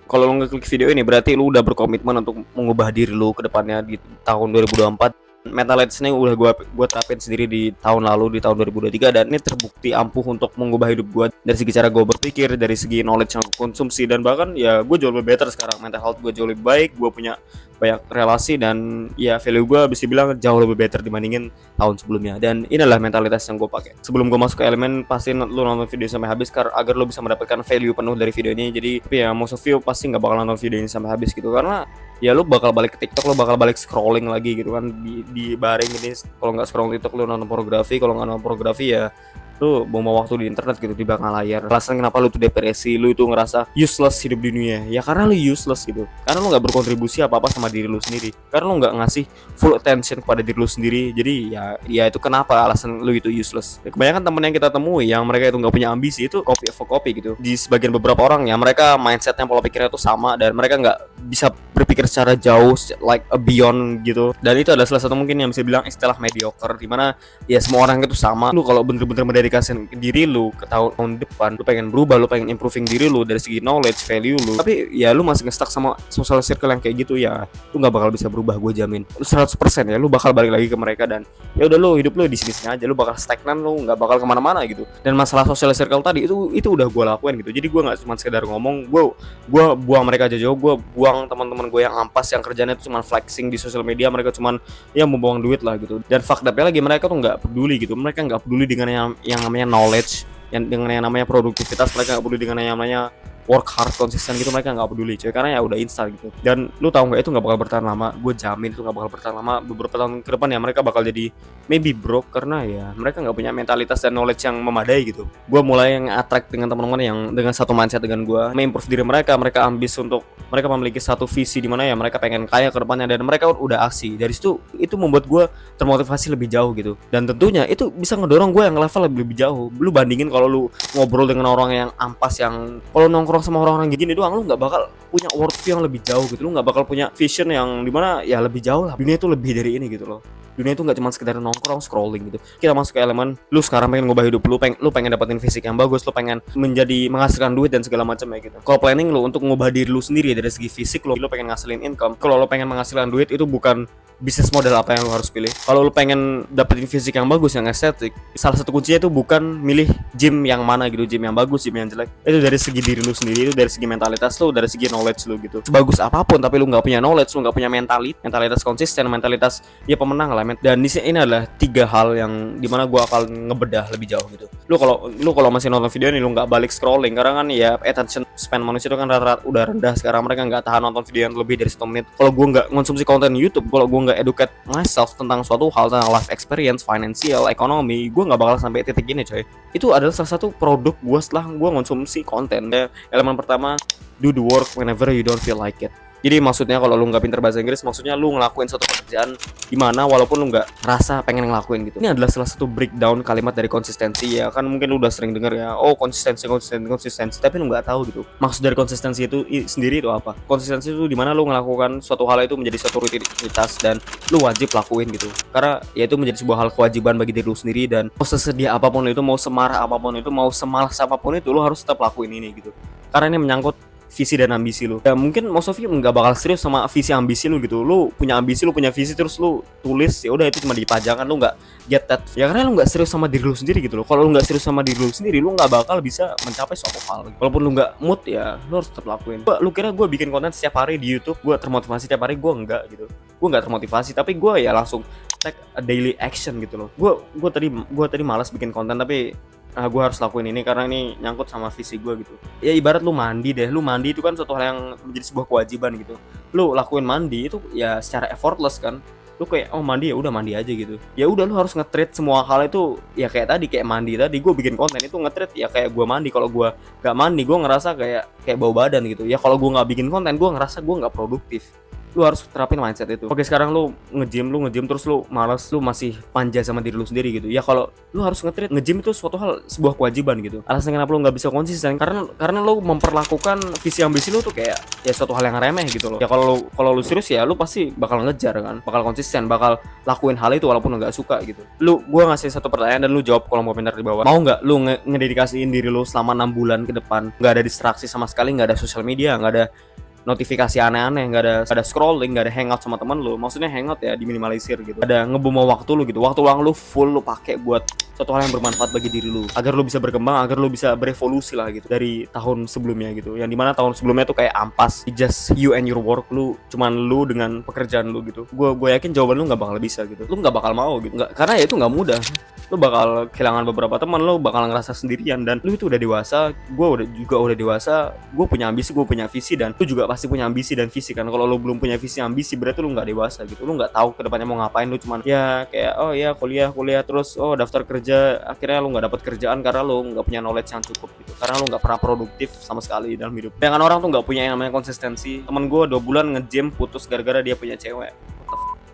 Kalau lu ngeklik video ini berarti lu udah berkomitmen untuk mengubah diri lu ke depannya di tahun 2024. Mentalitas ini udah gua terapin sendiri di tahun lalu, di tahun 2023, dan ini terbukti ampuh untuk mengubah hidup gua dari segi cara gua berpikir, dari segi knowledge yang gua konsumsi, dan bahkan ya gua jauh lebih better sekarang. Mental health gua jauh lebih baik, gua punya banyak relasi, dan ya value gua bisa bilang jauh lebih better dibandingin tahun sebelumnya. Dan inilah mentalitas yang gua pakai. Sebelum gua masuk ke elemen, pasti lu nonton video sampai habis agar lu bisa mendapatkan value penuh dari video ini. Jadi ya most of you pasti nggak bakal nonton video ini sampai habis gitu, karena ya lu bakal balik ke TikTok, lu bakal balik scrolling lagi gitu kan, di baring ini. Kalau nggak scroll TikTok lu nonton pornografi, kalau nggak nonton pornografi ya lu buang waktu di internet gitu, di belakang layar. Alasan kenapa lu tuh depresi, lu itu ngerasa useless hidup di dunia, ya karena lu useless gitu, karena lu nggak berkontribusi apa-apa sama diri lu sendiri, karena lu nggak ngasih full attention kepada diri lu sendiri. Jadi ya itu kenapa alasan lu itu useless. Kebanyakan temen yang kita temui yang mereka itu nggak punya ambisi itu copy of copy gitu. Di sebagian beberapa orang ya, mereka mindsetnya, pola pikirnya itu sama, dan mereka nggak bisa berpikir secara jauh, like a beyond gitu. Dan itu adalah salah satu mungkin yang bisa bilang istilah mediocre, dimana ya semua orang itu sama. Lu kalau bener-bener mendedikasikan diri lu ke tahun depan, lu pengen berubah, lu pengen improving diri lu dari segi knowledge, value lu, tapi ya lu masih nge-stuck sama social circle yang kayak gitu, ya lu nggak bakal bisa berubah. Gue jamin lu 100% ya, lu bakal balik lagi ke mereka, dan ya udah lu hidup lu di sini aja, lu bakal stagnan, lu nggak bakal kemana-mana gitu. Dan masalah social circle tadi itu udah gue lakuin gitu. Jadi gue nggak cuma sekedar ngomong, gue buang mereka aja jauh, gue buang teman-teman gue yang ampas, yang kerjanya itu cuma flexing di sosial media. Mereka cuman ya membuang duit lah gitu. Dan fucked up-nya lagi, mereka tuh nggak peduli gitu, mereka nggak peduli dengan yang namanya knowledge, dengan yang namanya produktivitas. Mereka nggak peduli dengan yang namanya work hard, konsisten gitu. Mereka nggak peduli cuy, karena ya udah instan gitu. Dan lu tahu nggak, itu nggak bakal bertahan lama. Gue jamin itu nggak bakal bertahan lama. Beberapa tahun ke depan ya mereka bakal jadi maybe broke, karena ya mereka nggak punya mentalitas dan knowledge yang memadai gitu. Gue mulai attract dengan teman-teman yang dengan satu mindset dengan gue, improve diri mereka. Mereka ambis untuk, mereka memiliki satu visi di mana ya mereka pengen kaya ke depannya, dan mereka udah aksi. Dari situ itu membuat gue termotivasi lebih jauh gitu. Dan tentunya itu bisa ngedorong gue yang level lebih jauh. Lu bandingin kalau lu ngobrol dengan orang yang ampas, yang kalau nongkrong sama orang-orang gini doang, lu nggak bakal punya worldview yang lebih jauh gitu. Lu nggak bakal punya vision yang dimana ya lebih jauh lah. Dunia itu lebih dari ini gitu loh. Dunia itu nggak cuma sekedar nongkrong scrolling gitu. Kita masuk ke elemen, lu sekarang pengen ngubah hidup lu, pengen dapetin fisik yang bagus, lu pengen menghasilkan duit dan segala macam ya gitu. Kalau planning lu untuk ngubah diri lu sendiri dari segi fisik lu pengen ngasilin income. Kalau lu pengen menghasilkan duit, itu bukan bisnis model apa yang lu harus pilih. Kalau lu pengen dapetin fisik yang bagus, yang estetik, salah satu kuncinya itu bukan milih gym yang mana gitu, gym yang bagus, gym yang jelek. Itu dari segi diri lu sendiri, itu dari segi mentalitas lu, dari segi knowledge lu gitu. Sebagus apapun tapi lu nggak punya knowledge, lu nggak punya mentalitas konsisten, mentalitas ya pemenang lah. Dan di sini adalah 3 hal yang dimana gua akan ngebedah lebih jauh gitu. Lu kalau masih nonton video ini, lu nggak balik scrolling, karena kan ya attention span manusia itu kan rata-rata udah rendah sekarang. Mereka nggak tahan nonton video yang lebih dari 1 menit. Kalau gua nggak konsumsi konten YouTube, kalau gua nggak educate myself tentang suatu hal, tentang life experience, financial, ekonomi, gue nggak bakal sampai titik ini coy. Itu adalah salah satu produk gue setelah gue konsumsi konten. Elemen pertama, do the work whenever you don't feel like it. Jadi maksudnya kalau lu nggak pinter bahasa Inggris, maksudnya lu ngelakuin suatu pekerjaan dimana walaupun lu nggak rasa pengen ngelakuin gitu. Ini adalah salah satu breakdown kalimat dari konsistensi ya. Kan mungkin lu udah sering denger ya, oh konsistensi, tapi lu nggak tahu gitu maksud dari konsistensi itu sendiri itu apa. Konsistensi itu dimana lu ngelakukan suatu hal itu menjadi suatu rutinitas dan lu wajib lakuin gitu, karena ya itu menjadi sebuah hal kewajiban bagi diri lu sendiri. Dan mau sesedia apapun itu, mau semarah apapun itu, mau semalas apapun itu, lu harus tetap lakuin ini gitu, karena ini menyangkut visi dan ambisi lu. Ya mungkin most of you nggak bakal serius sama visi ambisi lu gitu. Lu punya ambisi, lu punya visi, terus lu tulis, ya udah itu cuma dipajangkan, lu nggak get that. Ya karena lu nggak serius sama diri lu sendiri gitu loh. Kalau lu nggak serius sama diri lu sendiri, lu nggak bakal bisa mencapai suatu hal. Walaupun lu nggak mood, ya lu harus tetap lakuin. Lu kira gue bikin konten setiap hari di YouTube, gue termotivasi tiap hari? Gue enggak gitu. Gue nggak termotivasi, tapi gue ya langsung take a daily action gitu loh. Gue tadi malas bikin konten, tapi gue harus lakuin ini karena ini nyangkut sama visi gue gitu. Ya ibarat lu mandi deh, lu mandi itu kan suatu hal yang menjadi sebuah kewajiban gitu. Lu lakuin mandi itu ya secara effortless kan. Lu kayak oh mandi, ya udah mandi aja gitu. Ya udah lu harus nge-treat semua hal itu ya kayak tadi, kayak mandi tadi. Gue bikin konten itu nge-treat ya kayak gue mandi. Kalau gue gak mandi, gue ngerasa kayak bau badan gitu. Ya kalau gue nggak bikin konten, gue ngerasa gue nggak produktif. Lu harus terapin mindset itu. Oke, sekarang lu nge-gym terus lu malas, lu masih manja sama diri lu sendiri gitu. Ya kalau lu harus nge-gym itu suatu hal, sebuah kewajiban gitu. Alasan kenapa lu nggak bisa konsisten karena lu memperlakukan visi ambisi lu tuh kayak ya suatu hal yang remeh gitu loh. Ya kalau lu serius ya lu pasti bakal ngejar kan, bakal konsisten, bakal lakuin hal itu walaupun lu nggak suka gitu. Gua ngasih satu pertanyaan dan lu jawab kolom komentar di bawah. Mau nggak lu ngededikasiin diri lu selama 6 bulan ke depan, nggak ada distraksi sama sekali, nggak ada sosial media, nggak ada notifikasi aneh-aneh, nggak ada scrolling, nggak ada hangout sama teman lu. Maksudnya hangout ya diminimalisir gitu. Ada ngebuang waktu lu gitu. Waktu luang lu full lu pakai buat suatu hal yang bermanfaat bagi diri lu, agar lu bisa berkembang, agar lu bisa berevolusi lah gitu dari tahun sebelumnya gitu. Yang dimana tahun sebelumnya tuh kayak ampas, just you and your work, lu cuman lu dengan pekerjaan lu gitu. Gue yakin jawaban lu nggak bakal bisa gitu. Lu nggak bakal mau gitu. Nggak, karena ya itu nggak mudah. Lu bakal kehilangan beberapa teman, lu bakal ngerasa sendirian, dan lu itu udah dewasa. Gue udah dewasa, gue punya ambisi, gue punya visi, dan lu juga pasti punya ambisi dan visi kan. Kalau lu belum punya visi ambisi, berarti lu nggak dewasa gitu. Lu nggak tahu kedepannya mau ngapain. Lu cuman ya kayak oh ya kuliah terus oh daftar kerja, akhirnya lu nggak dapat kerjaan karena lu nggak punya knowledge yang cukup gitu, karena lu nggak pernah produktif sama sekali dalam hidup. Jangan orang tuh nggak punya yang namanya konsistensi. Temen gue 2 bulan nge-gym putus gara-gara dia punya cewek.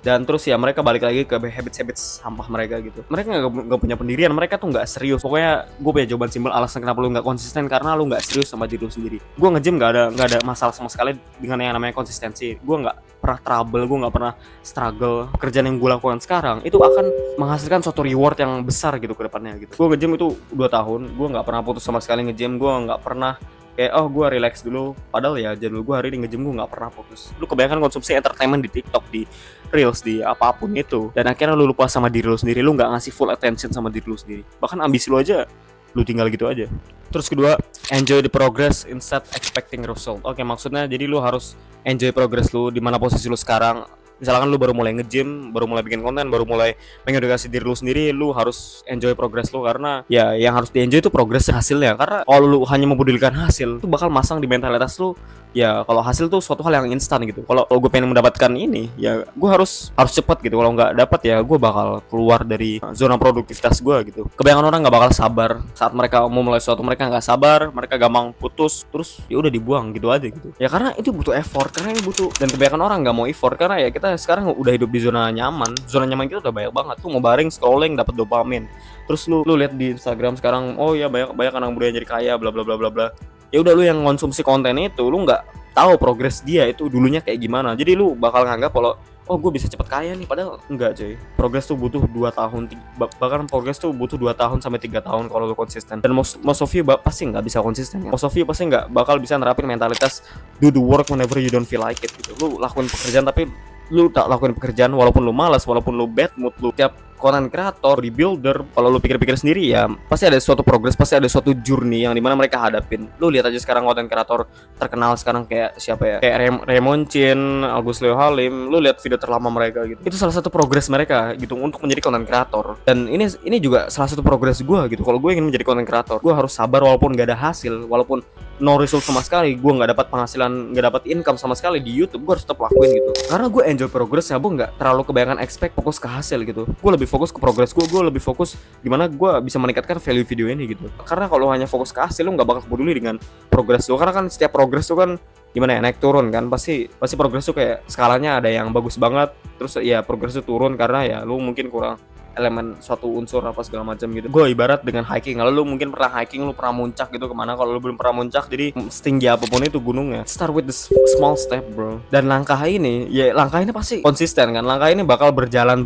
Dan terus ya mereka balik lagi ke habit sampah mereka gitu. Mereka nggak punya pendirian, mereka tuh nggak serius. Pokoknya gue punya jawaban simpel alasan kenapa lu nggak konsisten, karena lu nggak serius sama diri lu sendiri. Gue nge-gym nggak ada masalah sama sekali dengan yang namanya konsistensi. Gue nggak pernah trouble, gue nggak pernah struggle. Pekerjaan yang gue lakukan sekarang itu akan menghasilkan suatu reward yang besar gitu ke depannya gitu. Gue nge-gym itu 2 tahun, gue nggak pernah putus sama sekali nge-gym. Gue nggak pernah kayak oh gue relax dulu, padahal ya jadwal gue hari ini nge-gym gue nggak pernah fokus. Lu kebanyakan konsumsi entertainment di TikTok, di Reels, di apapun itu, dan akhirnya lu lupa sama diri lu sendiri. Lu nggak ngasih full attention sama diri lu sendiri, bahkan ambisi lu aja lu tinggal gitu aja. Terus kedua, enjoy the progress instead expecting result. Oke, maksudnya jadi lu harus enjoy progress lu di mana posisi lu sekarang. Misalkan lu baru mulai nge-gym, baru mulai bikin konten, baru mulai mengedukasi diri lu sendiri, lu harus enjoy progress lu, karena ya yang harus di-enjoy itu progress hasilnya. Karena kalau lu hanya mempedulikan hasil, itu bakal masang di mentalitas lu ya kalau hasil tuh suatu hal yang instan gitu. Kalau gue pengen mendapatkan ini, ya gue harus cepat gitu. Kalau nggak dapat ya gue bakal keluar dari zona produktivitas gue gitu. Kebanyakan orang nggak bakal sabar saat mereka mau mulai sesuatu, mereka nggak sabar, mereka gampang putus, terus ya udah dibuang gitu aja gitu. Ya karena itu butuh effort, karena ini butuh, dan kebanyakan orang nggak mau effort karena ya kita sekarang udah hidup di zona nyaman. Zona nyaman kita udah banyak banget tuh, mau baring scrolling dapat dopamin. Terus lu lihat di Instagram sekarang, oh ya banyak anak muda yang jadi kaya bla bla bla bla bla. Ya udah, lu yang konsumsi konten itu lu nggak tahu progres dia itu dulunya kayak gimana. Jadi lu bakal nganggap kalau oh gue bisa cepet kaya nih, padahal enggak cuy. Progres tuh butuh 2 tahun, bahkan progres tuh butuh 2 tahun sampai 3 tahun kalau lu konsisten. Dan most of you pasti nggak bisa konsisten ya. Most of you pasti nggak bakal bisa nerapin mentalitas do the work whenever you don't feel like it gitu. Lu lakuin pekerjaan tapi lu tak lakuin pekerjaan walaupun lu malas, walaupun lu bad mood. Lu tiap content creator, rebuilder, kalau lu pikir-pikir sendiri ya pasti ada suatu progres, pasti ada suatu journey yang dimana mereka hadapin. Lu lihat aja sekarang content creator terkenal sekarang kayak siapa ya, kayak Raymond Chin, Agus Leo Halim. Lu lihat video terlama mereka gitu, itu salah satu progres mereka gitu untuk menjadi content creator. Dan ini juga salah satu progres gue gitu. Kalau gue ingin menjadi content creator, gue harus sabar walaupun gak ada hasil, walaupun no result sama sekali, gue nggak dapat penghasilan, nggak dapat income sama sekali di YouTube, gue harus tetap lakuin gitu. Karena gue enjoy progress ya, gue nggak terlalu kebanyakan expect fokus ke hasil gitu. Gue lebih fokus ke progress gue lebih fokus gimana gue bisa meningkatkan value video ini gitu. Karena kalau hanya fokus ke hasil, lu nggak bakal peduli dengan progress lu. Karena kan setiap progress tuh kan gimana ya, naik turun kan, pasti progress tuh kayak skalanya ada yang bagus banget, terus ya progress tuh turun karena ya lu mungkin kurang elemen suatu unsur apa segala macam gitu. Gue ibarat dengan hiking. Kalau lu mungkin pernah hiking, lu pernah muncak gitu kemana. Kalau lu belum pernah muncak, jadi setinggi apapun itu gunungnya, start with the small step bro. Dan langkah ini pasti konsisten kan. Langkah ini bakal berjalan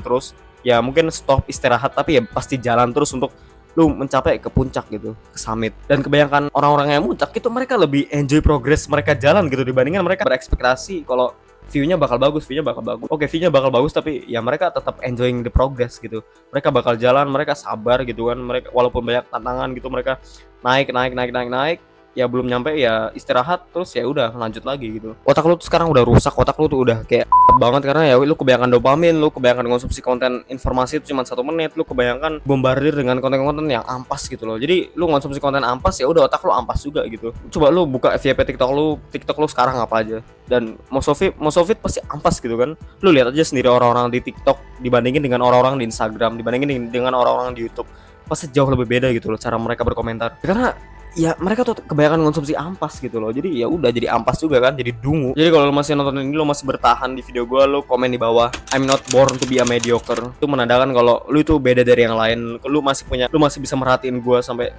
terus. Ya mungkin stop istirahat, tapi ya pasti jalan terus untuk lu mencapai ke puncak gitu, ke summit. Dan kebanyakan orang-orang yang muncak itu mereka lebih enjoy progress mereka jalan gitu, dibandingkan mereka berekspektasi kalau view-nya bakal bagus. Oke, view-nya bakal bagus, tapi ya mereka tetap enjoying the progress gitu. Mereka bakal jalan, mereka sabar gitu kan. Mereka walaupun banyak tantangan gitu, mereka naik. Ya belum nyampe ya istirahat, terus ya udah lanjut lagi gitu. Otak lu tuh sekarang udah rusak, otak lu tuh udah kayak banget karena ya lu kebanyakan dopamin, lu kebanyakan konsumsi konten informasi itu cuma 1 menit, lu kebanyakan bombardir dengan konten-konten yang ampas gitu loh. Jadi lu konsumsi konten ampas, ya udah otak lu ampas juga gitu. Coba lu buka FYP TikTok lu sekarang apa aja, dan most of it pasti ampas gitu kan. Lu lihat aja sendiri orang-orang di TikTok dibandingin dengan orang-orang di Instagram, dibandingin dengan orang-orang di YouTube, pasti jauh lebih beda gitu loh cara mereka berkomentar. Karena ya mereka tuh kebanyakan konsumsi ampas gitu loh. Jadi ya udah jadi ampas juga kan, jadi dungu. Jadi kalau lo masih nonton ini, lo masih bertahan di video gua, lo komen di bawah I'm not born to be a mediocre. Itu menandakan kalau lu itu beda dari yang lain. Lu masih bisa merhatiin gua sampai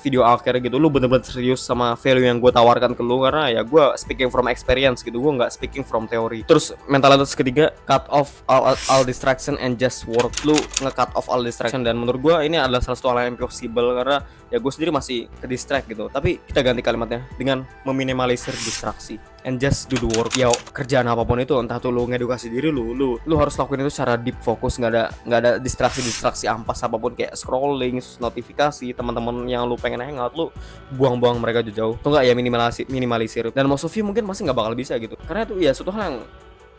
video akhir gitu. Lu bener-bener serius sama value yang gua tawarkan ke lu, karena ya gua speaking from experience gitu. Gua nggak speaking from teori. Terus mentalitas ketiga, cut off all distraction and just work. Lu nge-cut off all distraction, dan menurut gua ini adalah salah satu hal yang impossible, karena ya gue sendiri masih ke distract gitu. Tapi kita ganti kalimatnya dengan meminimalisir distraksi and just do the work. Ya kerjaan apapun itu, entah tuh lu ngedukasi diri lu harus lakuin itu secara deep fokus, nggak ada distraksi ampas apapun kayak scrolling, notifikasi teman-teman yang lu pengen hangout, lu buang-buang mereka jauh-jauh. Tuh nggak ya, minimalisir. Dan most of you mungkin masih nggak bakal bisa gitu, karena itu ya suatu hal yang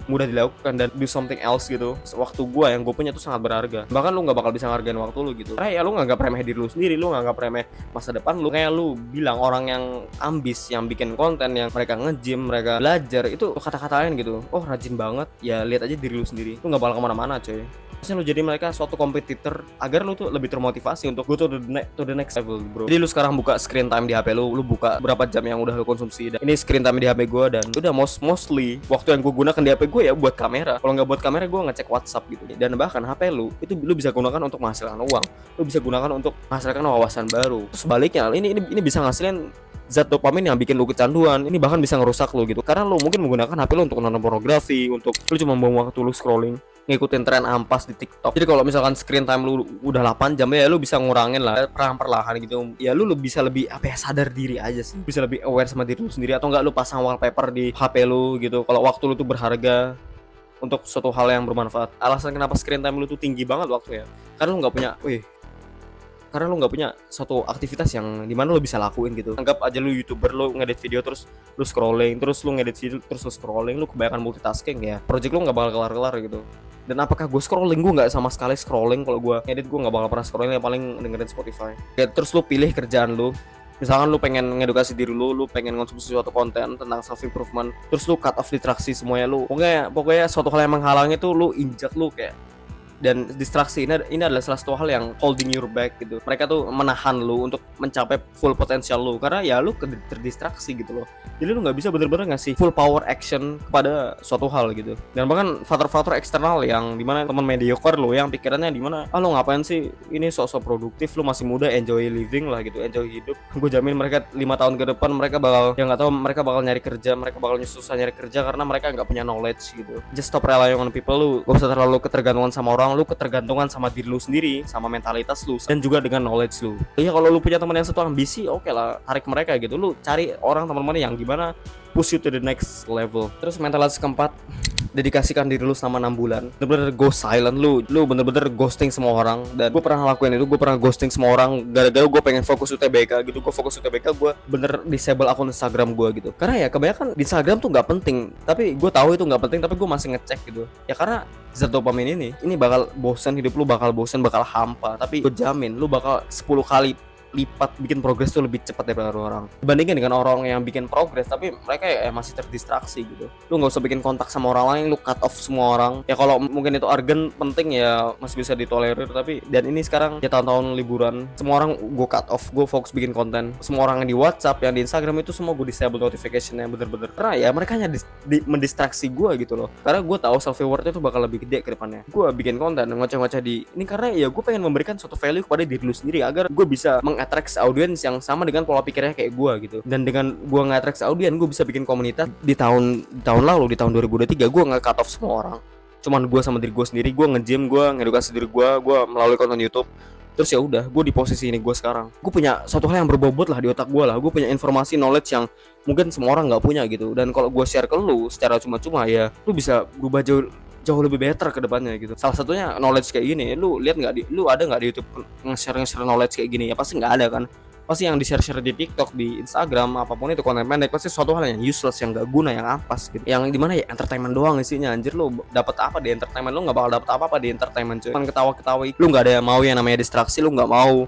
mudah dilakukan, dan do something else gitu. Waktu yang gue punya tuh sangat berharga, bahkan lu nggak bakal bisa ngargain waktu lu gitu, karena ya lu nganggap remeh diri lu sendiri, lu nganggap remeh masa depan lu. Kayak lu bilang orang yang ambis, yang bikin konten, yang mereka nge-gym, mereka belajar, itu kata-katain gitu, oh rajin banget, ya lihat aja diri lu sendiri, lu nggak bakal kemana-mana coy. Harusnya lu jadi mereka suatu kompetitor agar lu tuh lebih termotivasi untuk go to the next level, bro. Jadi lu sekarang buka screen time di HP lu buka berapa jam yang udah lu konsumsi. Dan ini screen time di HP gue, dan udah mostly waktu yang gue gunakan di HP gue ya buat kamera. Kalau nggak buat kamera, gue ngecek WhatsApp gitu. Dan bahkan HP lu itu lu bisa gunakan untuk menghasilkan uang, lu bisa gunakan untuk menghasilkan wawasan baru. Terus sebaliknya, ini bisa ngasilin zat dopamin yang bikin lu kecanduan. Ini bahkan bisa ngerusak lu gitu, karena lu mungkin menggunakan HP lu untuk nonton pornografi, untuk lu cuma buang waktu lu scrolling, ngikutin tren ampas di TikTok. Jadi kalau misalkan screen time lu udah 8 jam ya lu bisa ngurangin lah perlahan-perlahan gitu. Ya lu bisa lebih sadar diri aja sih. Bisa lebih aware sama diri lu sendiri, atau enggak lu pasang wallpaper di HP lu gitu. Kalau waktu lu tuh berharga untuk suatu hal yang bermanfaat. Alasan kenapa screen time lu tuh tinggi banget waktu ya, karena lu nggak punya suatu aktivitas yang dimana lo bisa lakuin gitu. Anggap aja lu YouTuber, lu ngedit video terus lu scrolling, terus lu ngedit video terus lu scrolling, lu kebanyakan multitasking ya, project lu nggak bakal kelar-kelar gitu. Dan apakah gue scrolling? Gue nggak sama sekali scrolling. Kalau gue ngedit, gue nggak bakal pernah scrolling, ya paling dengerin Spotify ya. Terus lu pilih kerjaan lu, misalkan lu pengen ngedukasi diri lu pengen konsumsi suatu konten tentang self improvement, terus lu cut off distraksi semuanya lu. Pokoknya suatu hal yang menghalangi tuh lu injak lu kayak. Dan distraksi ini adalah salah satu hal yang holding your back gitu. Mereka tuh menahan lu untuk mencapai full potensial lu, karena ya lu terdistraksi gitu loh. Jadi lu nggak bisa bener-bener ngasih full power action kepada suatu hal gitu. Dan bahkan faktor-faktor eksternal yang dimana teman mediocre lu yang pikirannya dimana, lu ngapain sih ini sok-sok produktif, lu masih muda, enjoy living lah gitu, enjoy hidup. Gue jamin mereka 5 tahun ke depan mereka bakal, ya nggak tahu, mereka bakal nyari kerja, mereka bakal susah nyari kerja karena mereka nggak punya knowledge gitu. Just stop relying on people. Lu gak usah terlalu ketergantungan sama orang, lu ketergantungan sama diri lu sendiri, sama mentalitas lu, dan juga dengan knowledge lu. Ya kalau lu punya teman yang satu ambisi, oke lah, tarik mereka gitu. Lu cari orang teman-teman yang gimana push you to the next level. Terus mentalitas keempat, dedikasikan diri lu selama 6 bulan. Bener-bener go silent lu bener-bener ghosting semua orang. Dan gue pernah lakuin itu, gue pernah ghosting semua orang gara-gara gue pengen fokus UTBK gitu. Gue fokus UTBK, gue bener disable akun Instagram gue gitu. Karena ya kebanyakan di Instagram tuh nggak penting, tapi gue tahu itu nggak penting, tapi gue masih ngecek gitu. Ya karena zat dopamin ini bakal bosan, hidup lu bakal bosan, bakal hampa. Tapi gue jamin lu bakal 10 kali lipat bikin progres tuh lebih cepat daripada orang dibandingkan dengan orang yang bikin progres tapi mereka ya masih terdistraksi gitu. Lu nggak usah bikin kontak sama orang lain, lu cut off semua orang. Ya kalau mungkin itu urgent penting ya masih bisa ditolerir, tapi dan ini sekarang ya tahun-tahun liburan, semua orang gue cut off, gue fokus bikin konten. Semua orang yang di WhatsApp, yang di Instagram itu semua gue disable notification-nya bener-bener, karena ya mereka hanya mendistraksi gue gitu loh. Karena gue tahu self reward itu bakal lebih gede ke depannya. Gue bikin konten ngoceh-ngoceh di ini karena ya gue pengen memberikan suatu value kepada diri lu sendiri agar gue bisa attract audiens yang sama dengan pola pikirnya kayak gue gitu. Dan dengan gue nge-attract audiens, gue bisa bikin komunitas. Di tahun lalu, di tahun 2023, gue nge-cut off semua orang. Cuman gue sama diri gue sendiri, gue nge-gym, gue ngedukasi diri gue melalui konten YouTube. Terus ya udah, gue di posisi ini gue sekarang. Gue punya suatu hal yang berbobot lah di otak gue lah. Gue punya informasi, knowledge yang mungkin semua orang nggak punya gitu. Dan kalau gue share ke lu secara cuma-cuma, ya lu bisa berubah jauh lebih better ke depannya gitu. Salah satunya knowledge kayak gini. Lu lihat nggak lu ada nggak di YouTube nge-share knowledge kayak gini? Ya pasti nggak ada kan. Pasti yang di-share di TikTok, di Instagram, apapun itu konten pendek, pasti suatu hal yang useless, yang nggak guna, yang ampas gitu. Yang dimana ya entertainment doang isinya. Anjir, lu dapat apa di entertainment? Lu nggak bakal dapat apa-apa di entertainment cuy. Cuman ketawa-ketawa. Lu nggak ada yang mau yang namanya distraksi. Lu nggak mau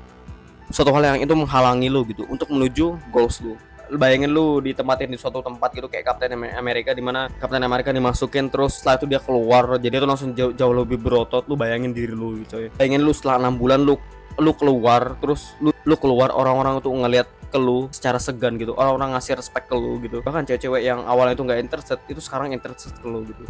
suatu hal yang itu menghalangi lu gitu untuk menuju goals lu. Bayangin lu ditempatin di suatu tempat gitu kayak Captain America, di mana Captain America dimasukin terus setelah itu dia keluar, jadi itu langsung jauh lebih berotot. Lu bayangin diri lu gitu ya. Bayangin lu setelah 6 bulan lu keluar, terus lu keluar, orang-orang tuh ngelihat ke lu secara segan gitu, orang-orang ngasih respect ke lu gitu, bahkan cewek-cewek yang awalnya itu nggak interested itu sekarang interested ke lu gitu,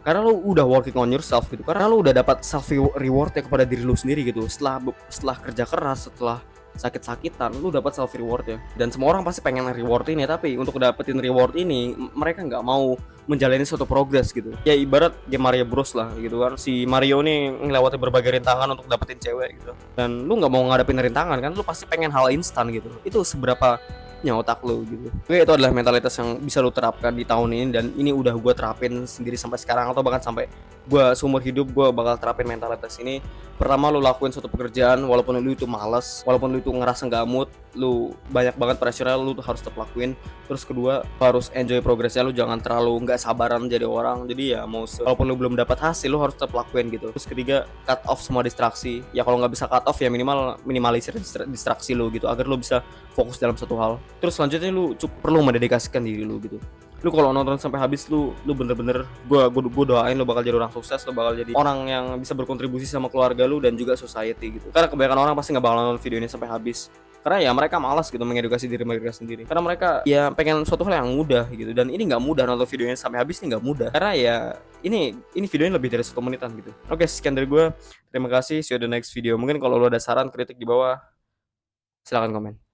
karena lu udah working on yourself gitu, karena lu udah dapat self reward ya kepada diri lu sendiri gitu, setelah kerja keras, setelah sakit-sakitan, lu dapat self reward ya. Dan semua orang pasti pengen reward ini, tapi untuk dapetin reward ini mereka nggak mau menjalani suatu progress gitu. Ya ibarat game Mario Bros lah gitu kan. Si Mario nih ngelewati berbagai rintangan untuk dapetin cewek gitu. Dan lu nggak mau ngadepin rintangan kan, lu pasti pengen hal instan gitu. Itu seberapa otak lu gitu. Oke, itu adalah mentalitas yang bisa lu terapkan di tahun ini, dan ini udah gue terapin sendiri sampai sekarang, atau bahkan sampai gue seumur hidup gue bakal terapin mentalitas ini. Pertama, lu lakuin suatu pekerjaan walaupun lu itu males, walaupun lu itu ngerasa nggak mood, lu banyak banget pressure, lu tuh harus tetap lakuin. Terus kedua, lu harus enjoy progresnya, lu jangan terlalu nggak sabaran jadi orang. Jadi ya walaupun lu belum dapat hasil, lu harus tetap lakuin gitu. Terus ketiga, cut off semua distraksi. Ya kalau nggak bisa cut off ya minimalisir distraksi lu gitu, agar lu bisa fokus dalam satu hal. Terus selanjutnya lu perlu mendedikasikan diri lu gitu. Lu kalau nonton sampai habis, lu bener-bener gua doain lu bakal jadi orang sukses, lu bakal jadi orang yang bisa berkontribusi sama keluarga lu dan juga society gitu. Karena kebanyakan orang pasti nggak bakal nonton video ini sampai habis, karena ya mereka malas gitu mengedukasi diri mereka sendiri, karena mereka ya pengen suatu hal yang mudah gitu. Dan ini nggak mudah, nonton videonya sampai habis ini nggak mudah, karena ya ini videonya lebih dari 1 menitan gitu. Oke, sekian dari gue, terima kasih, see you the next video. Mungkin kalau lu ada saran kritik di bawah, silahkan komen.